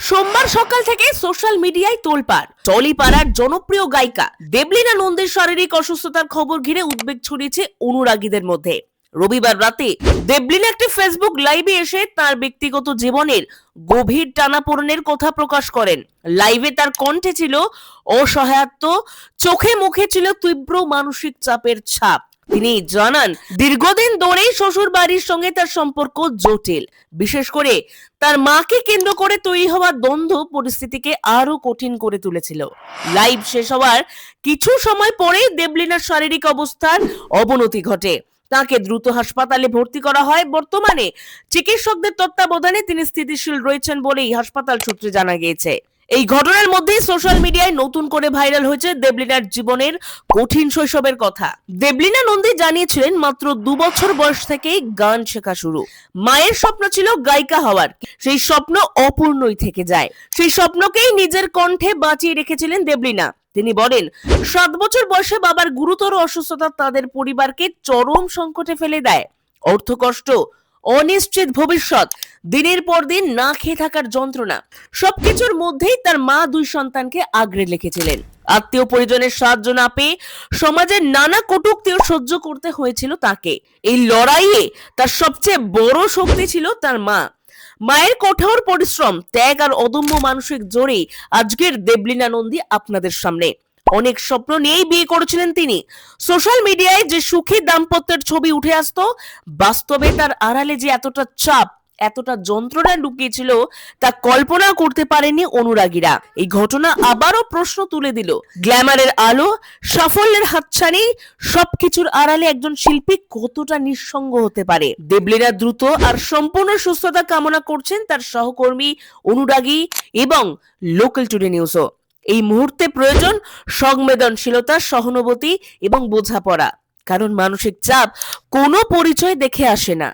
সোমবার সকাল থেকে সোশ্যাল মিডিয়ায় তোলপাড় টলিপাড়ার জনপ্রিয় গায়িকা দেবলীনা নন্দীর শারীরিক অসুস্থতার খবর ঘিরে উদ্বেগ ছড়িয়েছে অনুরাগীদের মধ্যে। রবিবার রাতে দেবলীনা একটি ফেসবুক লাইভে এসে তার ব্যক্তিগত জীবনের গভীর টানাপোড়েনের কথা প্রকাশ করেন। লাইভে তার কণ্ঠে ছিল অসহায়ত্ব, চোখে মুখে ছিল তীব্র মানসিক চাপের ছাপ। তিনি জানান, দীর্ঘদিন ধরেই শ্বশুর বাড়ির সঙ্গে তার সম্পর্ক জটিল। বিশেষ করে তার মাকে কেন্দ্র করে তৈরি হওয়া দ্বন্দ্ব পরিস্থিতিকে আরো কঠিন করে তুলেছিল। লাইভ শেষ হওয়ার কিছু সময় পরেই দেবলীনার শারীরিক অবস্থার অবনতি ঘটে। তাকে দ্রুত হাসপাতালে ভর্তি করা হয়। বর্তমানে চিকিৎসকদের তত্ত্বাবধানে তিনি স্থিতিশীল রয়েছেন বলেই হাসপাতাল সূত্রে জানা গিয়েছে। এই ঘটনার মধ্যেই সোশ্যাল মিডিয়ায় নতুন করে ভাইরাল হয়েছে দেবলীনার জীবনের কঠিন শৈশবের কথা। দেবলীনা নন্দী জানিয়েছিলেন, মাত্র 2 বছর বয়স থেকেই গান শেখা শুরু। মায়ের স্বপ্ন ছিল গায়িকা হওয়ার, সেই স্বপ্ন অপূর্ণই থেকে যায়। সেই স্বপ্নকেই নিজের কণ্ঠে বাঁচিয়ে রেখেছিলেন দেবলীনা। তিনি বলেন, 7 বছর বয়সে বাবার গুরুতর অসুস্থতা তাদের পরিবারকে চরম সংকটে ফেলে দেয়। অর্থকষ্ট, অনিশ্চিত ভবিষ্যৎ, দিনের পর দিন না খেয়ে থাকার যন্ত্রণা, সবকিছুর মধ্যেই তার মা 2 সন্তানকে আগলে রেখেছিলেন। আত্মীয় পরিজনের সাহায্য না পেয়ে সমাজের নানা কটূক্তিও সহ্য করতে হয়েছিল তাকে। এই লড়াইয়ে তার সবচেয়ে বড় শক্তি ছিল তার মা। মায়ের কঠোর পরিশ্রম, ত্যাগ আর অদম্য মানসিক জোরেই আজকের দেবলীনা নন্দী আপনাদের সামনে। অনেক স্বপ্ন নিয়েই বিয়ে করেছিলেন তিনি। সোশ্যাল মিডিয়ায় যে সুখী দাম্পত্যের ছবি উঠে আসতো, বাস্তবে তার আড়ালে যে এতটা চাপ, এতটা যন্ত্রণা লুকিয়েছিল তা কল্পনা করতে পারেনি অনুরাগীরা। এই ঘটনা আবারও প্রশ্ন তুলে দিল, গ্ল্যামারের আলো, সাফল্যের হাতছানি, সবকিছুর আড়ালে একজন শিল্পী কতটা নিঃসঙ্গ হতে পারে। দেবলীনা দ্রুত আর সম্পূর্ণ সুস্থতা কামনা করছেন তার সহকর্মী, অনুরাগী এবং লোকাল টুডে নিউজও। এই মুহূর্তে প্রয়োজন সংবেদনশীলতা, সহানুভূতি এবং বোঝাপড়া, কারণ মানসিক চাপ কোনো পরিচয় দেখে আসে না।